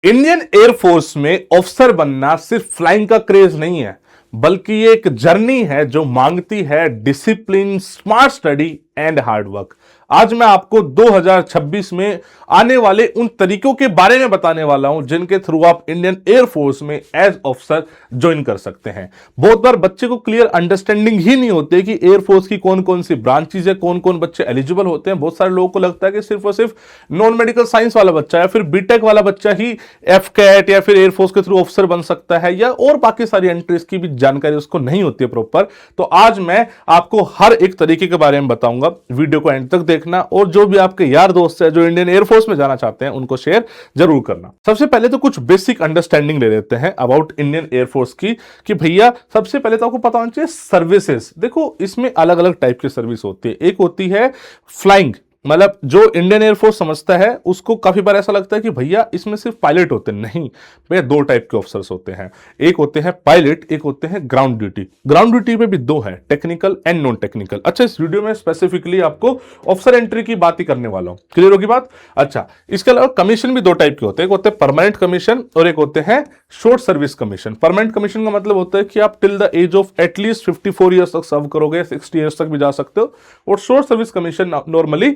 Indian air force में officer बनना सिर्फ फ्लाइंग का क्रेज नहीं है, बल्कि ये एक जर्नी है जो मांगती है discipline, smart study and hard work. आज मैं आपको 2026 में आने वाले उन तरीकों के बारे में बताने वाला हूं जिनके थ्रू आप इंडियन एयरफोर्स में एज ऑफिसर ज्वाइन कर सकते हैं। बहुत बार बच्चे को क्लियर अंडरस्टैंडिंग ही नहीं होती कि एयरफोर्स की कौन कौन सी ब्रांचेज है, कौन कौन बच्चे एलिजिबल होते हैं। बहुत सारे लोगों को लगता है कि सिर्फ और सिर्फ नॉन मेडिकल साइंस वाला बच्चा या फिर बीटेक वाला बच्चा ही एफकैट या फिर एयरफोर्स के थ्रू ऑफिसर बन सकता है, या और बाकी सारी एंट्रीज की भी जानकारी उसको नहीं होती है प्रॉपर। तो आज मैं आपको हर एक तरीके के बारे में बताऊंगा, वीडियो को एंड तक देखना, और जो भी आपके यार दोस्त है जो इंडियन एयरफोर्स में जाना चाहते हैं उनको शेयर जरूर करना। सबसे पहले तो कुछ बेसिक अंडरस्टैंडिंग ले लेते हैं अबाउट इंडियन एयरफोर्स की, कि भैया सबसे पहले तो आपको पता होना चाहिए सर्विसेज। देखो, इसमें अलग अलग टाइप की सर्विस होती है। एक होती है फ्लाइंग, मतलब जो इंडियन एयरफोर्स समझता है उसको काफी बार ऐसा लगता है कि भैया इसमें सिर्फ पायलट होते हैं। नहीं भैया, दो टाइप के ऑफिसर्स होते हैं, एक होते हैं पायलट, एक होते हैं ग्राउंड ड्यूटी। ग्राउंड ड्यूटी में भी दो है, टेक्निकल एंड नॉन टेक्निकल। अच्छा, इस वीडियो में स्पेसिफिकली आपको ऑफिसर एंट्री की बात ही करने वाला हूं। क्लियर होगी बात? अच्छा, इसके अलावा कमीशन भी दो टाइप के होते हैं, एक होते हैं परमानेंट कमीशन और एक होते हैं short service commission. Permanent commission का मतलब होता है कि आप till the age of at least 54 years तक सर्व करोगे, 60 ईयर्स तक भी जा सकते हो। और short service commission normally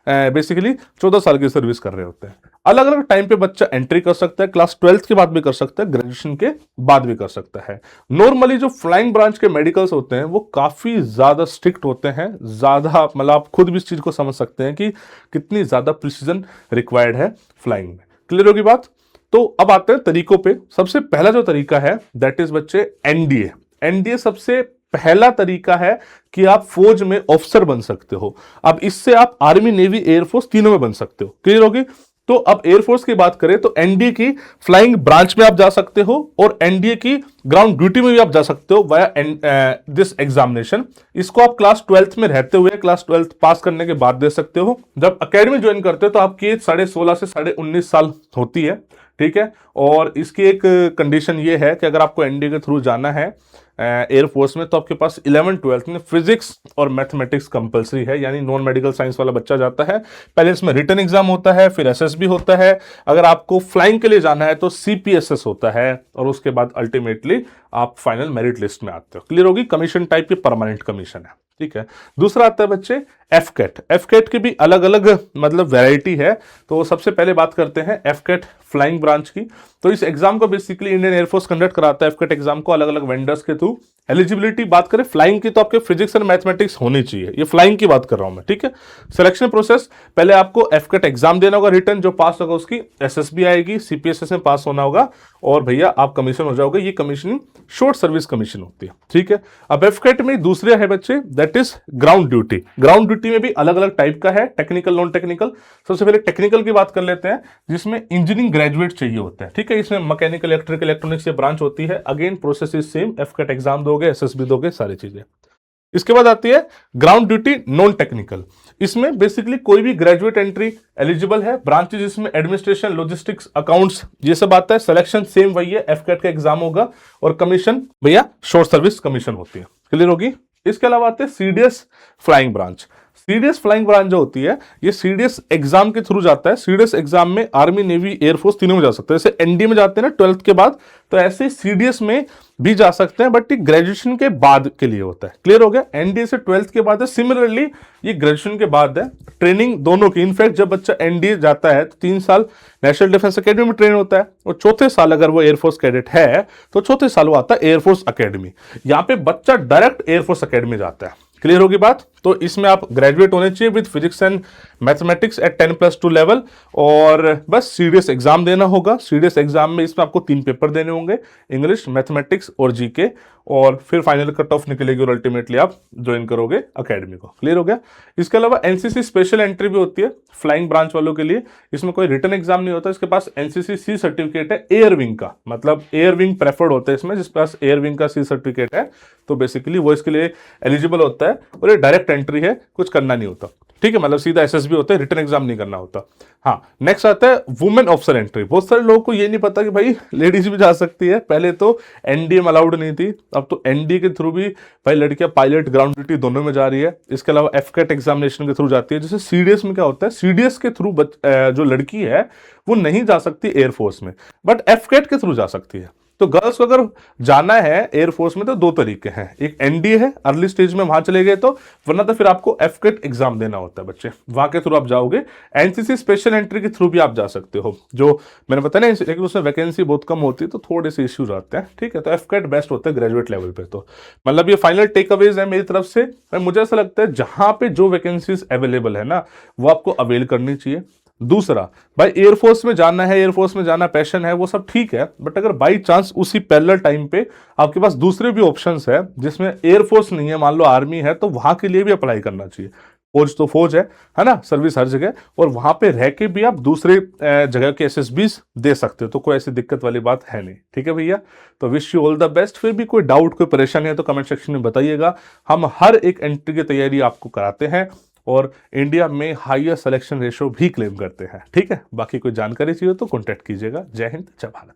basically 14 साल की सर्विस कर रहे होते हैं। अलग अलग टाइम पे बच्चा एंट्री कर सकता है, क्लास 12th के बाद भी कर सकता है, ग्रेजुएशन के बाद भी कर सकता है। नॉर्मली जो फ्लाइंग ब्रांच के मेडिकल्स होते हैं वो काफी ज्यादा स्ट्रिक्ट होते हैं, ज्यादा, मतलब आप खुद भी इस चीज को समझ सकते हैं कि कितनी ज्यादा प्रिसीजन रिक्वायर्ड है फ्लाइंग में। क्लियर होगी बात? तो अब आते हैं तरीकों पे। सबसे पहला जो तरीका है दैट इज बच्चे एनडीए। एनडीए सबसे पहला तरीका है कि आप फौज में ऑफिसर बन सकते हो। अब इससे आप आर्मी, नेवी, एयरफोर्स तीनों में बन सकते हो। क्लियर होगी? तो अब एयरफोर्स की बात करें तो एनडीए की फ्लाइंग ब्रांच में आप जा सकते हो और एनडीए की ग्राउंड ड्यूटी में भी आप जा सकते हो वाया दिस एग्जामिनेशन। इसको आप क्लास 12th में रहते हुए, क्लास 12th पास करने के बाद दे सकते हो। जब अकेडमी ज्वाइन करते हो तो आपकी एज 16.5 से 19.5 साल होती है। ठीक है, और इसकी एक कंडीशन ये है कि अगर आपको एनडीए के थ्रू जाना है एयरफोर्स में तो आपके पास 11th-12th में फिजिक्स और मैथमेटिक्स कंपलसरी है, यानी नॉन मेडिकल साइंस वाला बच्चा जाता है। पहले इसमें रिटन एग्जाम होता है, फिर एसएसबी होता है। अगर आपको फ्लाइंग के लिए जाना है तो सीपीएसएस होता है, और उसके बाद अल्टीमेटली आप फाइनल मेरिट लिस्ट में आते हो। क्लियर होगी? कमीशन टाइप की परमानेंट कमीशन है। ठीक है, दूसरा आता है बच्चे एफकेट। एफकेट की भी अलग अलग मतलब वैरायटी है। तो सबसे पहले बात करते हैं एफकेट फ्लाइंग ब्रांच की। तो इस एग्जाम को बेसिकली इंडियन एयरफोर्स कंडक्ट कराता है, एफकेट एग्जाम को अलग अलग वेंडर्स के थ्रू। एलिजिबिलिटी बात करें फ्लाइंग की तो आपके फिजिक्स एंड मैथमेटिक्स होनी चाहिए, ये फ्लाइंग की बात कर रहा हूं मैं। ठीक है, सिलेक्शन प्रोसेस, पहले आपको एफकेट एग्जाम देना होगा, रिटर्न जो पास होगा उसकी एसएसबी आएगी, सीपीएसएस में पास होना होगा, और भैया आप कमीशन हो जाओगे। ये कमीशन शॉर्ट सर्विस कमीशन होती है। ठीक है, अब एफकेट में दूसरे है बच्चे that is ground duty. Ground duty में भी अलग अलग टाइप का है, टेक्निकल, नॉन टेक्निकल। सबसे पहले टेक्निकल की बात कर लेते हैं, जिसमें इंजीनियरिंग ग्रेजुएट चाहिए होता है। ठीक है, इसमें मैकेनिकल, इलेक्ट्रिकल, इलेक्ट्रॉनिक्स से ब्रांच होती है। Again process is same, AFCAT exam दोगे, एसएसबी दोगे, सारी चीजें। इसके बाद आती है ग्राउंड ड्यूटी नॉन टेक्निकल। इसमें बेसिकली कोई भी ग्रेजुएट एंट्री एलिजिबल है। ब्रांचेज इसमें एडमिनिस्ट्रेशन, लॉजिस्टिक्स, अकाउंट्स, ये सब आता है। सिलेक्शन सेम वही है, एफकेट का एग्जाम होगा, और कमीशन भैया शॉर्ट सर्विस कमीशन होती है। क्लियर होगी? इसके अलावा आते हैं CDS flying branch. CDS flying branch जो होती है ये सीडीएस एग्जाम के थ्रू जाता है। सीडीएस एग्जाम में आर्मी, नेवी, एयरफोर्स तीनों में जा सकते हैं। जैसे एनडी में जाते हैं ना 12th के बाद, तो ऐसे सीडीएस में भी जा सकते हैं, बट ये ग्रेजुएशन के बाद के लिए होता है। क्लियर हो गया? एनडीए से 12th के बाद है, सिमिलरली ये ग्रेजुएशन के बाद है। ट्रेनिंग दोनों की, इनफैक्ट जब बच्चा एनडीए जाता है तो 3 साल नेशनल डिफेंस अकेडमी में ट्रेन होता है, और चौथे साल अगर वो एयरफोर्स कैडेट है तो चौथे साल वो आता है एयरफोर्स अकेडमी। यहां पे बच्चा डायरेक्ट एयरफोर्स अकेडमी जाता है। क्लियर होगी बात? तो इसमें आप ग्रेजुएट होने चाहिए with physics and mathematics eight 10+2 level, और बस सीडीएस एग्जाम देना होगा। सीडीएस एग्जाम में इसमें आपको 3 पेपर देने होंगे, इंग्लिश, मैथमेटिक्स और जीके, और फिर फाइनल कट ऑफ निकलेगी और अल्टीमेटली आप ज्वाइन करोगे अकेडमी को। क्लियर हो गया? इसके अलावा एनसीसी स्पेशल एंट्री भी होती है फ्लाइंग ब्रांच वालों के लिए। इसमें कोई रिटन एग्जाम नहीं होता, इसके पास एनसीसी सी सर्टिफिकेट है एयर विंग का, मतलब एयर विंग प्रेफर्ड होता है इसमें, जिसके पास एयर विंग का सी सर्टिफिकेट है तो बेसिकली वो इसके लिए एलिजिबल होता है, और ये डायरेक्ट एंट्री है, कुछ करना नहीं होता। ठीक है, मतलब सीधा एसएसबी होता है, रिटन एग्जाम नहीं करना होता। हाँ, नेक्स्ट आता है वुमेन ऑफिसर एंट्री। बहुत सारे लोगों को ये नहीं पता कि भाई लेडीज भी जा सकती है। पहले तो एनडीए में अलाउड नहीं थी, अब तो एनडीए के थ्रू भी भाई लड़कियां पायलट, ग्राउंड ड्यूटी दोनों में जा रही है। इसके अलावा एफकेट एग्जामिनेशन के थ्रू जाती है। जैसे सीडीएस में क्या होता है, सीडीएस के थ्रू जो लड़की है वो नहीं जा सकती एयरफोर्स में, बट एफकेट के थ्रू जा सकती है। तो गर्ल्स को अगर जाना है एयरफोर्स में तो दो तरीके हैं, एक एनडीए है, अर्ली स्टेज में वहां चले गए तो, वरना तो फिर आपको एफकेट एग्जाम देना होता है बच्चे, वहां के थ्रू आप जाओगे। एनसीसी स्पेशल एंट्री के थ्रू भी आप जा सकते हो, जो मैंने बताया ना, लेकिन उसमें वैकेंसी बहुत कम होती है तो थोड़े से इश्यूज आते हैं। ठीक है, तो एफकेट बेस्ट होता है ग्रेजुएट लेवल पे। तो मतलब ये फाइनल टेक अवेज है मेरी तरफ से। मुझे ऐसा लगता है जहां पे जो वैकेंसीज अवेलेबल है ना, वो आपको अवेल करनी चाहिए। दूसरा, भाई एयरफोर्स में जाना है, एयरफोर्स में जाना पैशन है, वो सब ठीक है, बट अगर बाई चांस उसी पैरेलल टाइम पे आपके पास दूसरे भी ऑप्शंस है जिसमें एयरफोर्स नहीं है, मान लो आर्मी है, तो वहां के लिए भी अप्लाई करना चाहिए। फौज तो फौज है ना, सर्विस हर जगह, और वहां पे रह के भी आप दूसरे जगह के एसएसबीज दे सकते हो, तो कोई ऐसी दिक्कत वाली बात है नहीं। ठीक है भैया, तो wish you all the best. फिर भी कोई डाउट, कोई परेशानी है तो कमेंट सेक्शन में बताइएगा। हम हर एक एंट्री की तैयारी आपको कराते हैं और इंडिया में हाईएस्ट सिलेक्शन रेशो भी क्लेम करते हैं। ठीक है, बाकी कोई जानकारी चाहिए तो कॉन्टैक्ट कीजिएगा। जय हिंद, जय भारत।